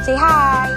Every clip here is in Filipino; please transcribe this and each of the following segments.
Say hi!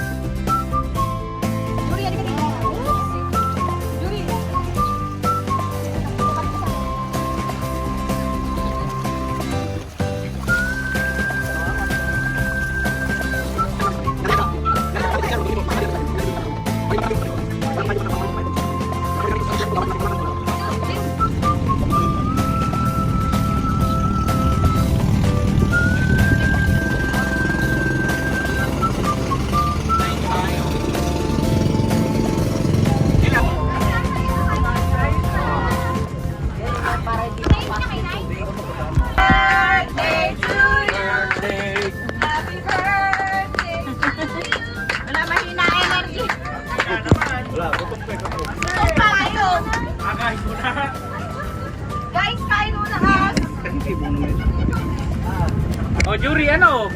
Guys, kain mo lahat! Oh, Jury, ano?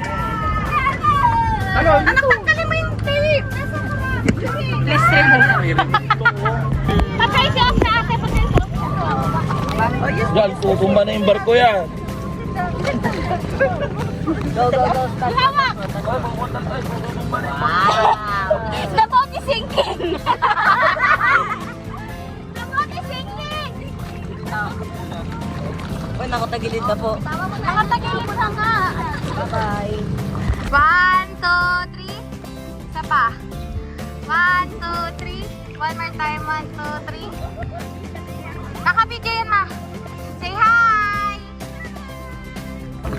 Ano? Anak, tanggalin mo yung tape! Please remove. Patay si off na ate, patay si off na. Yan, tutumba na yung barko yan. Hawak! The boat is sinking! The boat is sinking! Uy, nakatagilid na po. Nakatagilid na nga. Bye-bye. 1, 2, 3. Isa pa. 1, 2, 3. One more time. 1, 2, 3. Nakabidyo yan, ma. Say hi!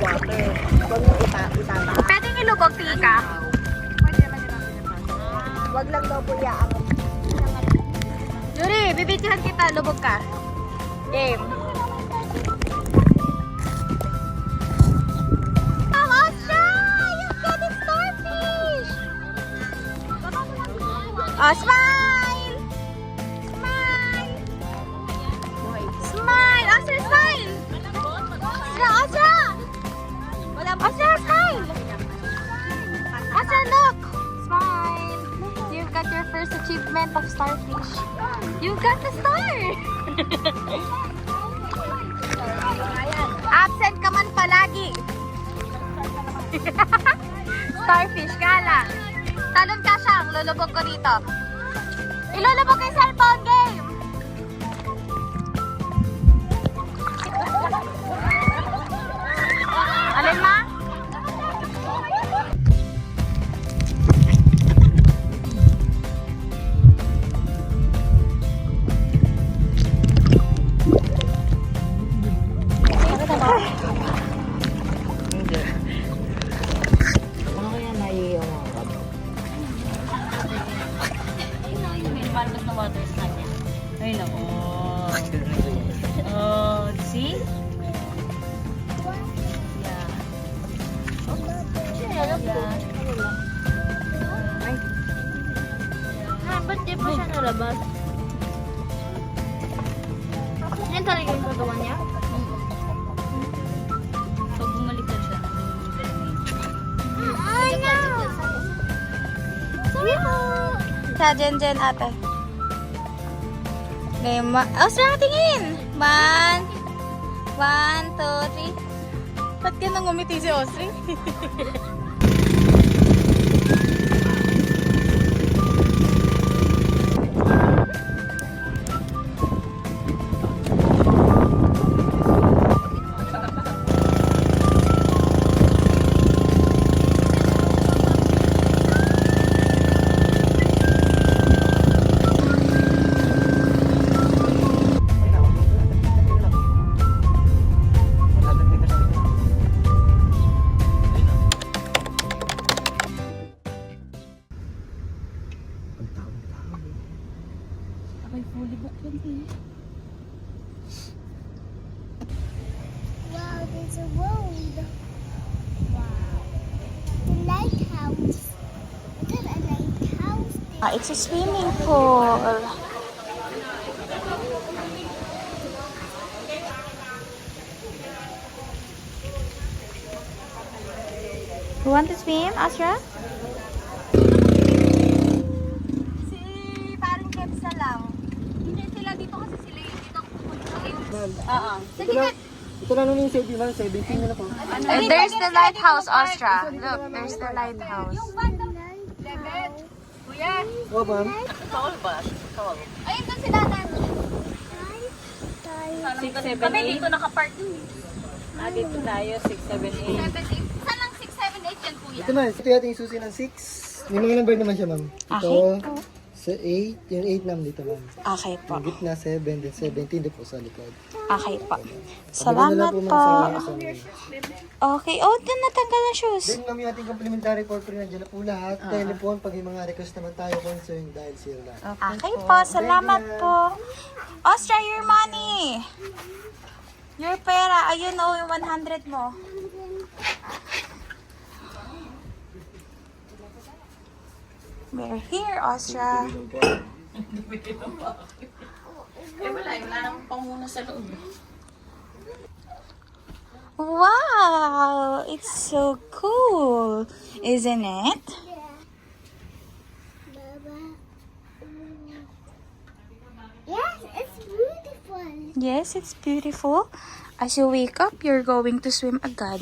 Water. Huwag mo itama. Pwedeng ilubog, tika. Pwede naman yun. Huwag lang daw po iyaang. Yuri, bibidyohan kita. Lubog ka. Game. Oh, smile! Smile! Smile! Oscar, smile! Oscar! Oscar, smile! Oscar, look! Smile! You've got your first achievement of starfish. You've got the star! Absent ka man palagi. Starfish ka lang. Talon ka siyang, lulubog ko dito. Ilulubog ko yung cellphone game! Alin ma? Hindi. Ano kaya naiiyaw mga kab? Palmas na water sa kanya. Ay, nako. Oh, see? Yeah. Ba't di pa siya nalabas? Yan talaga yung gagawa niya? Pag bumalik na siya, Ay, no! Sorry po! Sa Jen ate. Game. Oh, sila tingin! 1, 2, 3. Ba't ka nang ngumiti si Osri? Wow, there's a road. Wow. The lighthouse. Is it a lighthouse? It's a swimming pool. You want to swim, Asra? Si parang Kebs na lang. Hindi sila dito kasi sila yung dito pupunta. Sige nga. Ito na nun yung 17 na po. There's the lighthouse, Astra. Look, there's the lighthouse. Kuya. Oh, ma'am. Ayun doon si Dada. Kami dito nakapark. Dito tayo, 6, 7, 8. Saan lang 6, 7, 8 yan, kuya? Ito na, ito yung ating susi ng 6. May mga number naman siya, ma'am. Ito, sa 8, yung 8 naman dito, ma'am. Okay po. Yung gitna 7, then 17 din po sa likod. Okay po. Pabigyan Salamat na po. lang ma'am, sa Okay. Oh, doon natanggal ang shoes. Then, ma'am, yung ating complimentary for free, nandiyan na po lahat. Telephone, pag may mga request naman tayo, concern, dahil zero lang. Okay po. Salamat po. Ostra, your money. Your pera. Ayun oh, yung 100 mo. We're here, Ostra. Wala nang panguna sa loob. Wow, it's so cool, isn't it? Yes, it's beautiful. Yes, it's beautiful. As you wake up, you're going to swim agad.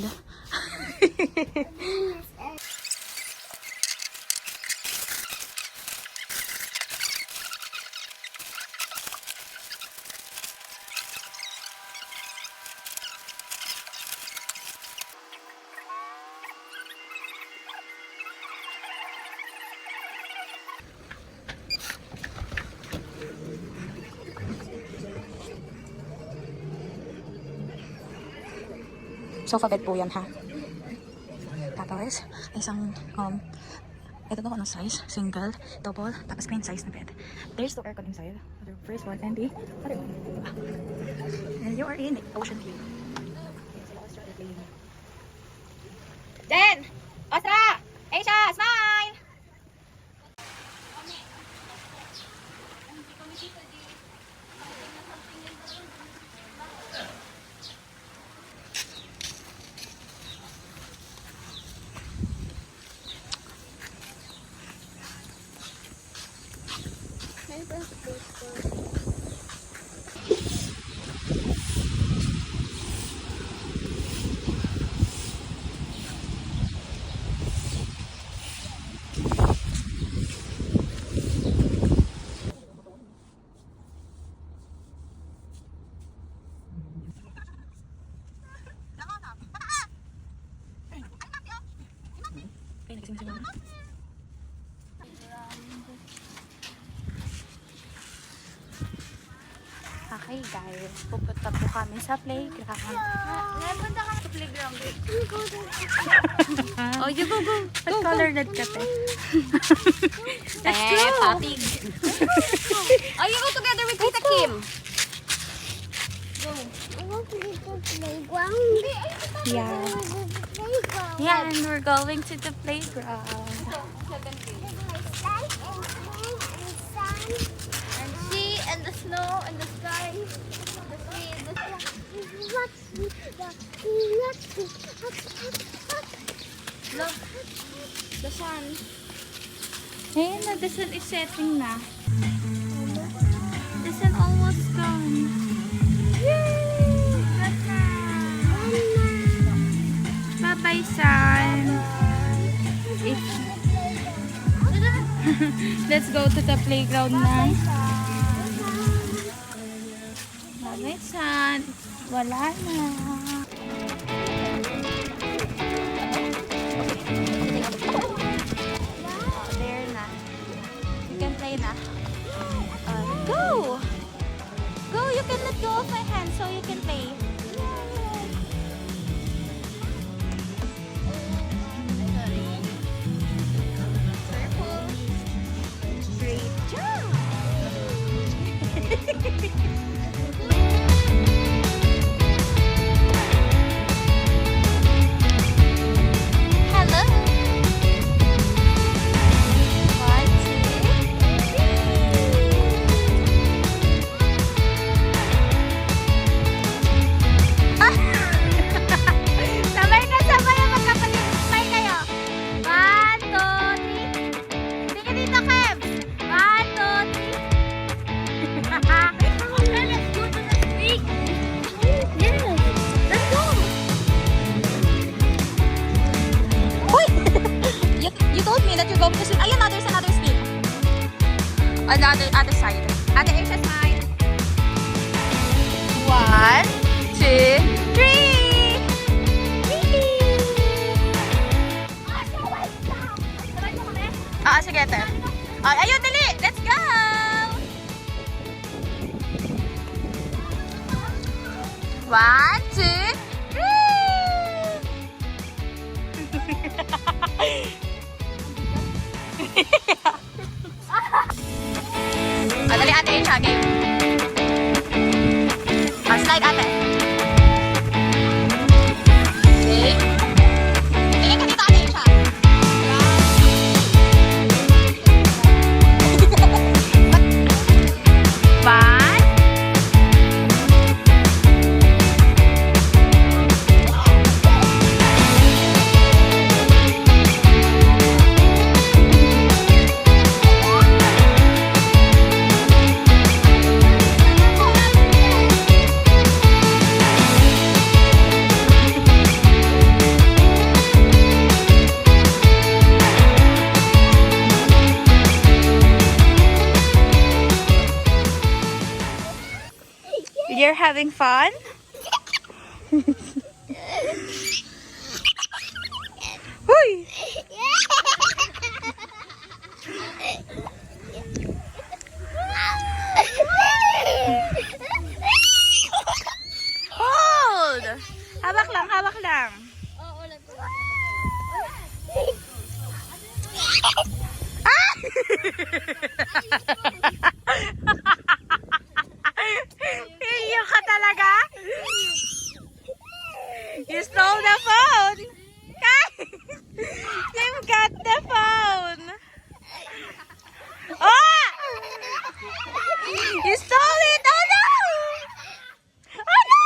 Sofa bed po yan, ha? Tapos, isang, ito to, ano size? Single, double, tapos queen size na bed. There's two aircon inside. The first one and the other one. And you are in the ocean view. Jen! Ostra! Asia! Smile! Okay guys, pupunta po kami sa playground. Napunta kami sa playground. Oh, you go, go. What color red ka, te? Let's go! Papig. Oh, you go together with Tita Kim. I want to go to the playground. Yeah. Playground. Yeah, and we're going to the playground. Slide and sun. And sea and the snow and the sky. The sea and the sky. Look, the sun. Ayun na, the sun is setting na. The sun almost gone. Yay! Bye-bye, sun. Let's go to the playground na. Bye-bye, sun. Wala na. Oh, there na. You can play na. Go! Go! You can let go of my hand so you can play. Great job! Hello! 1, 2, 3. Sabay na sabay ang magkapalit. Smile kayo. 1, 2, 3. Sige dito, Kev. 1, 2, 3. Let's go to the street. Yes. Let's go. Uy! You told me me that you're going to swim. Ayun, no, there's another spin. On the other side. Ate Asia, smile. 1, 2, 3. Sige, ate. Ayun, dali. Let's go. One, two, three. Dali, ate, Asia, game. Slide, ate. Okay. Tingin ka dito, ate, Asia. One. You're having fun? Huy! Hold! Hawak lang, hawak lang. Iyak ka talaga? You stole the phone! You've got the phone! Oh! You stole it! Oh no! Oh no!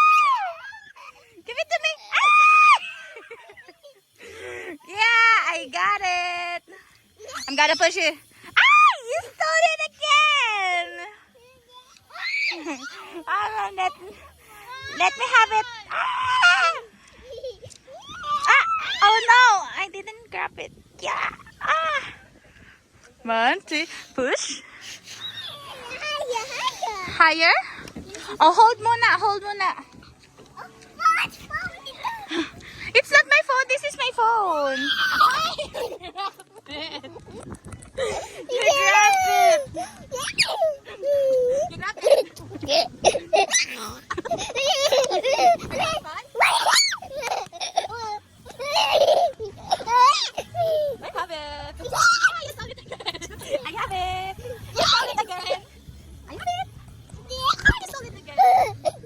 Give it to me! Ah! Yeah, I got it! I'm gonna push you. Ah! You stole it again! Let me have it. Ah! Ah! Oh no! I didn't grab it. Yeah. Ah! 1, 2, push. Higher? Oh, hold muna. Hold muna. It's not my phone. This is my phone. You grabbed it. You grabbed it. I have it. You stole it again. I have it. You stole it again. I have it. You stole it again.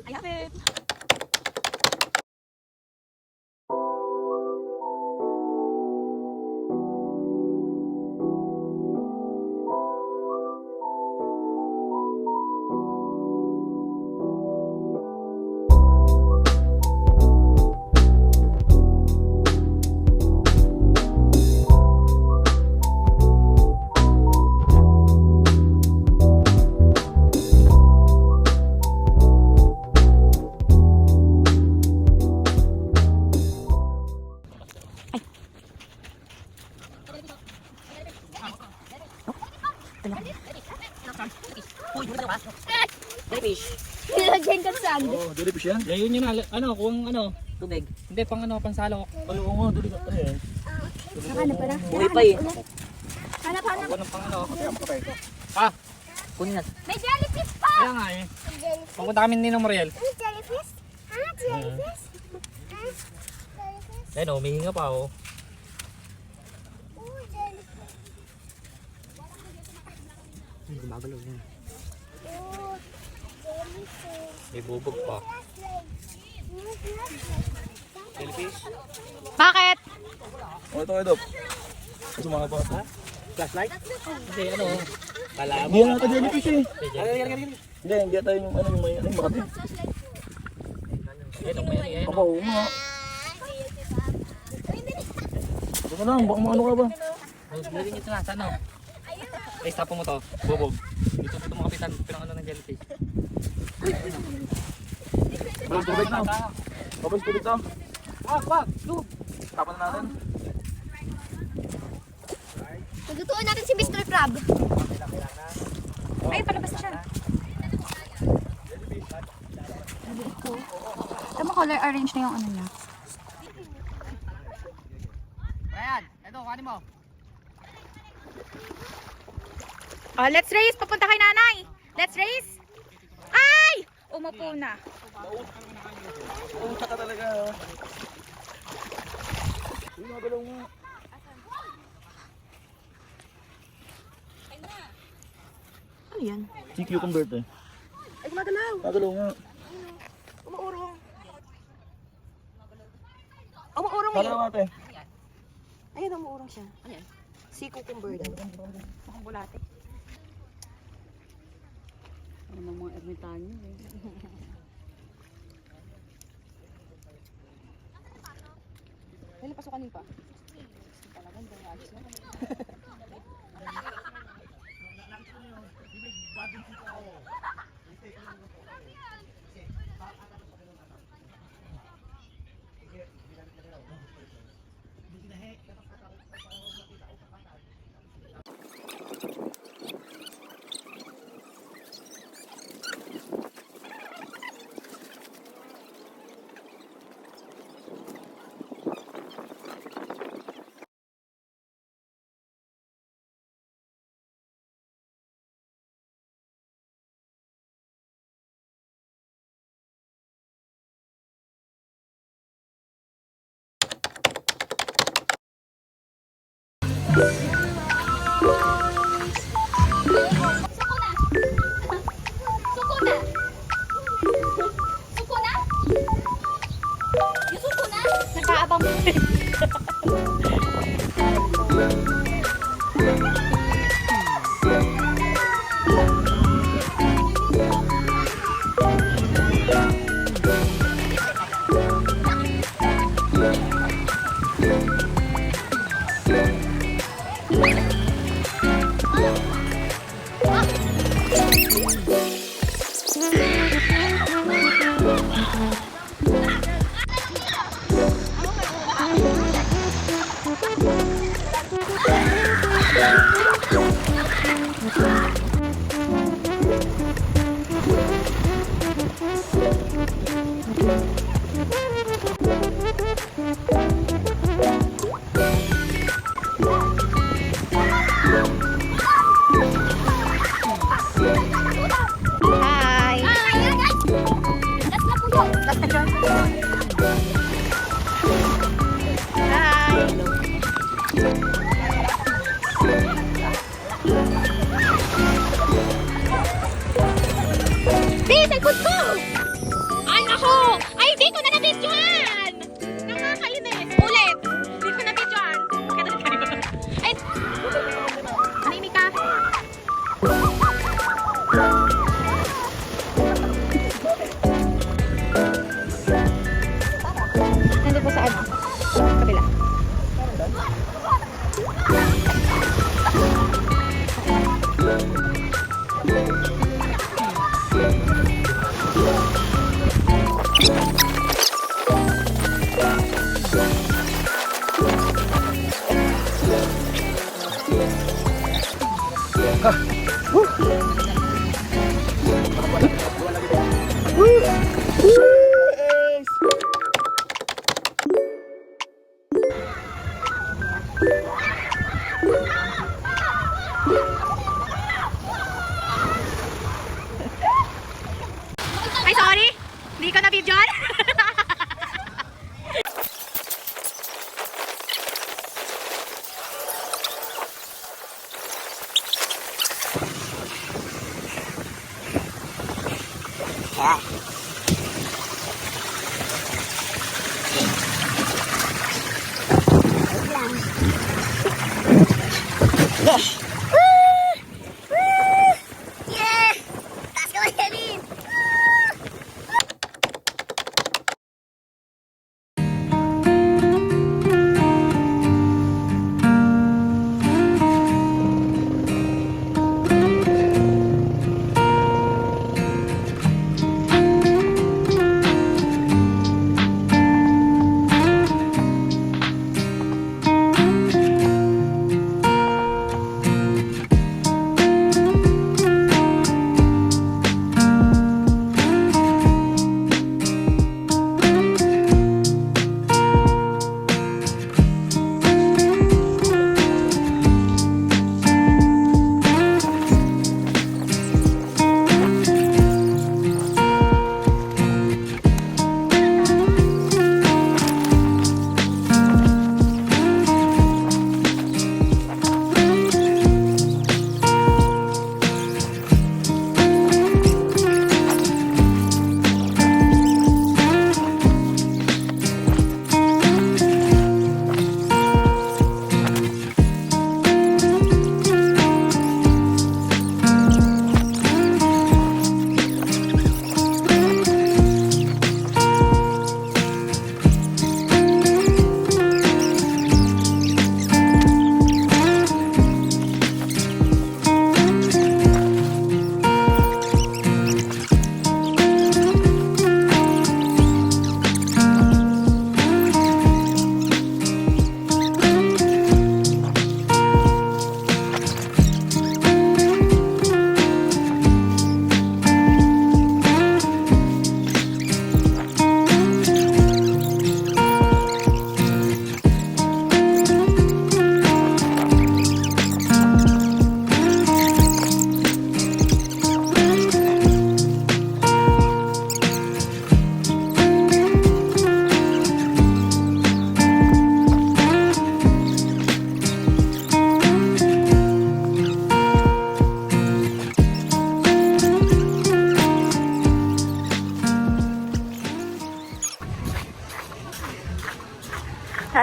I have it. Nilagyan ka saan? Oo, jellyfish yan. Yun yun, ano, kung ano, tubig. Hindi, pang ano, pang salok. Ano, oo, duli ka. Ano yan? Hanap pa na. Buhay pa eh. Hanap. Ano pang ano, kapatay ko. Ah, Kunin natin. May jellyfish pa! kaya nga eh. Papunta kami ni ng Mariel. May jellyfish? Jellyfish? Jellyfish? Ayun, humihinga pa oh. Oh, jellyfish. Gumagalaw yan. Oh, jellyfish. May bubog pa. Jellyfish? Bakit? Oh, ito. Gusto mga pa. Ha? Flashlight? Hindi, ano. Kala mo. Hindi na ito jellyfish eh. Hindi tayo yung ano, yung may ano, yung makati. Ayun, may ano yan. Ako, nga. Baka lang, baka maano ka ba? Hindi ito na, saan o? Eh, stop mo to. Bubog. Dito po makapitan. Pinang ano ng jellyfish. Babas tubig na. Babas tubig na. Wag! Look! Tapan na natin. Lutuin natin si Mr. Crab. Ay, palabas na siya. Tama color orange na yung ano niya. Ayan, ito, kuhanin mo. Oh, let's race. Papunta kay nanay. Let's race. Ay! Umupo na. Pumunta ka talaga. Uy, magalaw mo. Ano yan? Si cucumber to eh. Ay, gumagalaw. Magalaw nga. Umuurong. Umuurong Magalaw nga te. Ayun, umuurong siya. Ayan. Si cucumber daw. Mukhang bulate. Ano ng mga ermitanyo eh. Dali, pasukan pa. Talagang ayos na. Suko na! Suko na? Yung suko na? Nagkaabang mo. Hi! Ayan guys! Last na po yun! Last na dyan. Hi! Bis, ay good ko! Ay, nako! Ay, di ko na na-videoan! Nakakainis! Ulit! Di ko na-videoan! Ay, manimik ka! Nandito po sa ano? Kabila. Ay, sorry! Hindi ko na-videoan.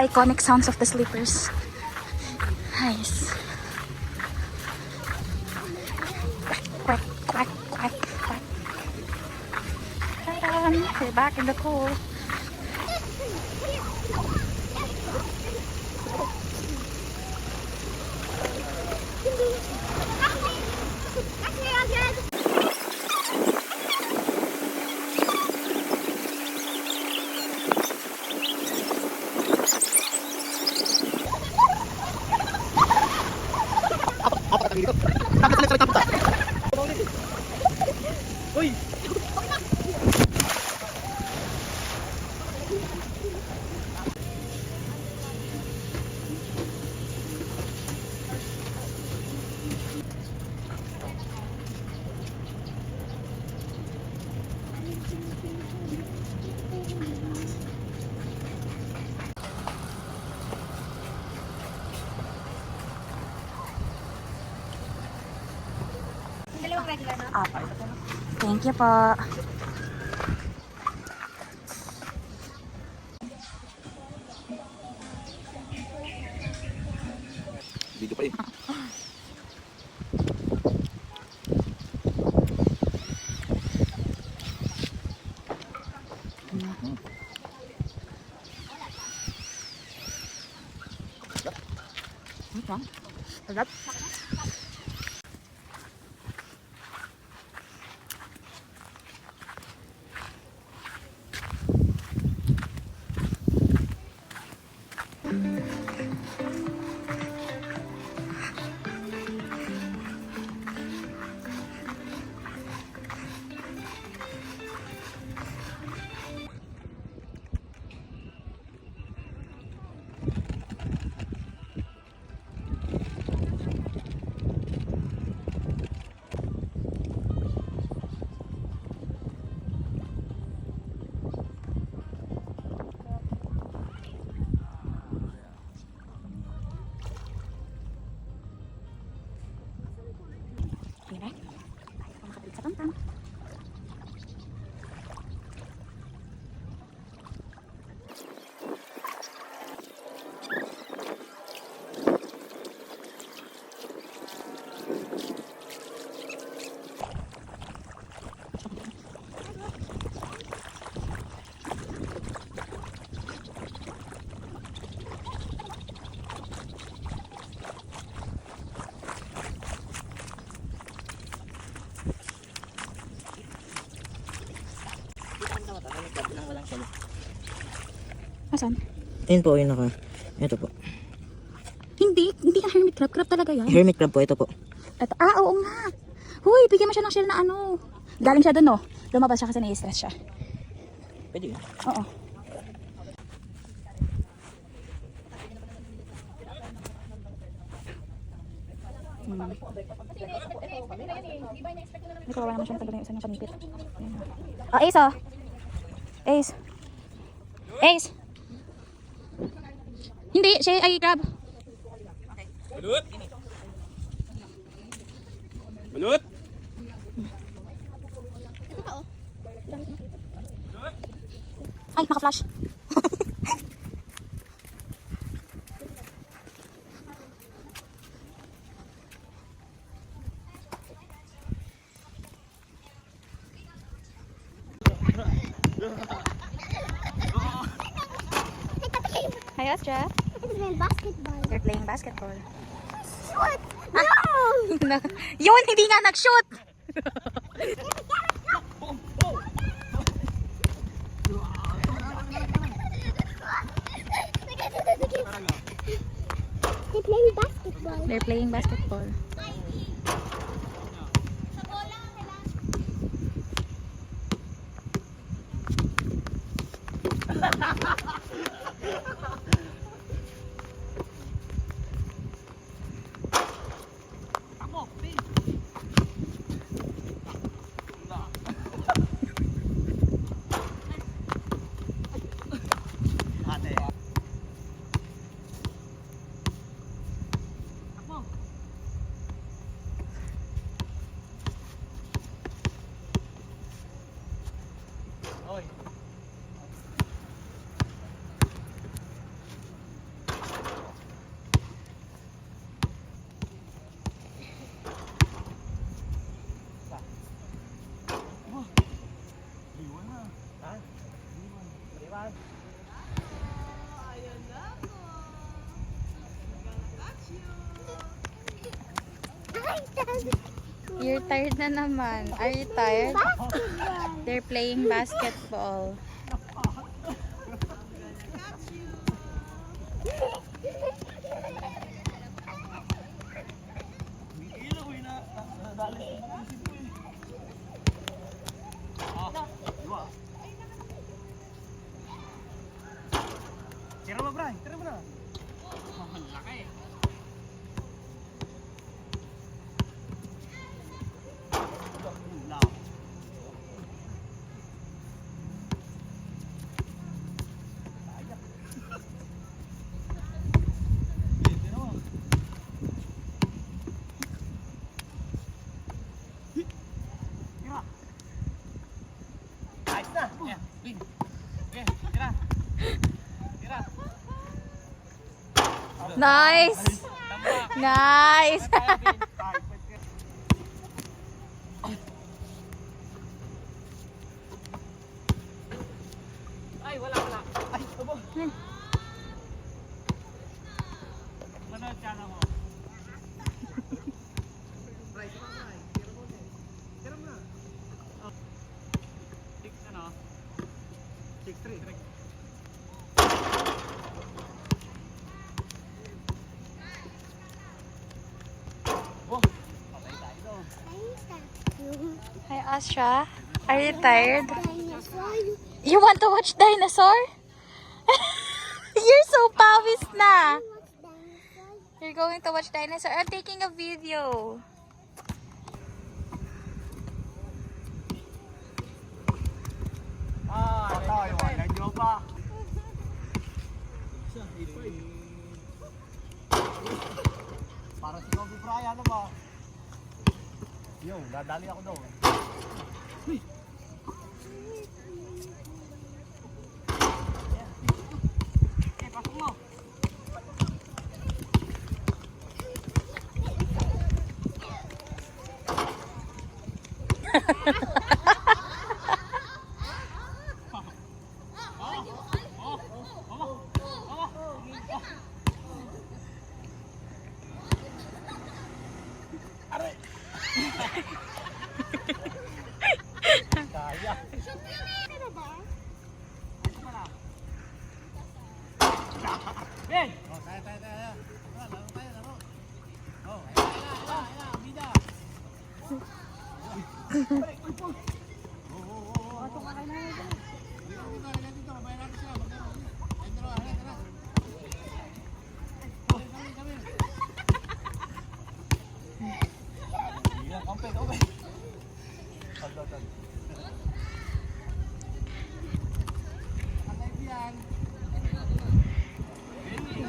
iconic sounds of the slippers. Nice. Quack, quack, quack, quack. Ta-da! We're back in the pool. Thank you po. Video pa rin. Sarap. Asan? Ayun po, yun naka. Ito po. Hindi yung hermit crab. Crab talaga yan. Hermit crab po, ito po. Ito. Oo nga. Huy, bigyan mo siya ng shell na ano. Galing siya dun, no? Lumabas siya kasi nai-stress siya. Pwede yun. Oo. May kawawa naman siya na tagal yung isa niyang panipit. Oh, Ace, oh. Ace. Ace. Hindi, siya ay crab. Balut! Balut! Ay, naka-flash. Hi, Astra. Basketball. They're playing basketball. Shoot! No! Yun, hindi nga nag-shoot! They're playing basketball. They're playing basketball. You're tired na naman. Are you tired? Basketball. They're playing basketball. Tira mo, Brian. Tira mo na. Nice! Nice! Ay, wala. Ay, abo. Manood ka na mo. Tira mo na. 6 ano? 6-3. Hi, Asha. Are you tired? Dinosaur. You want to watch dinosaur? You're so pawis na. You're going to watch dinosaur. I'm taking a video. Tayo, nagyo pa. Para si Kobe Bryant, ano ba? Yo, dadali ako daw. Pasok mo. Ben! Oh, tayo. Laro tayo. Oh, ayan, bida.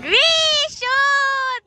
Green, shoot!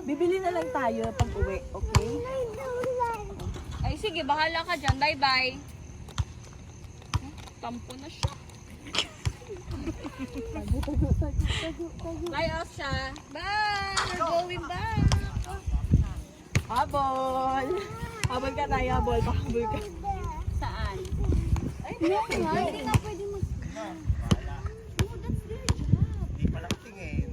Bibili na lang tayo pag uwi, okay? Ay, sige, bahala ka dyan. Bye-bye. Tampo na siya. Bye, Asha. Bye! We're going back. Habol! Habol ka tayo, habol. Pahabol ka. Saan? Ay, Hindi nga pwede mag... Hindi pala tingin.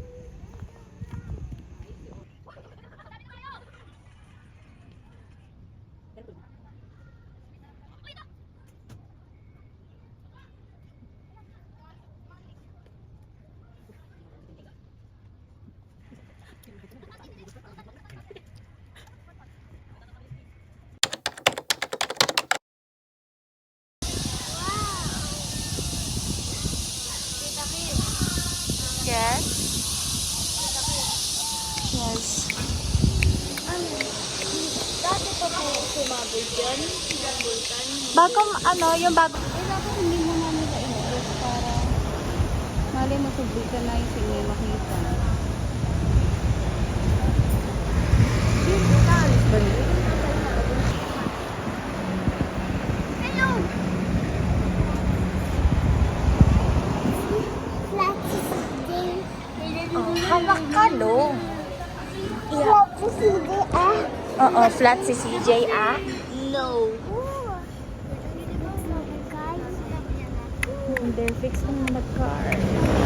Bagong ano, yung bago. Eh, dapat hindi mo na nila inubos para mali mo subig ka na yung sige makita. Hello! Oh, hawak ka, lo. ah. Oo, flat si CJ, ah. No. They're fixing the car.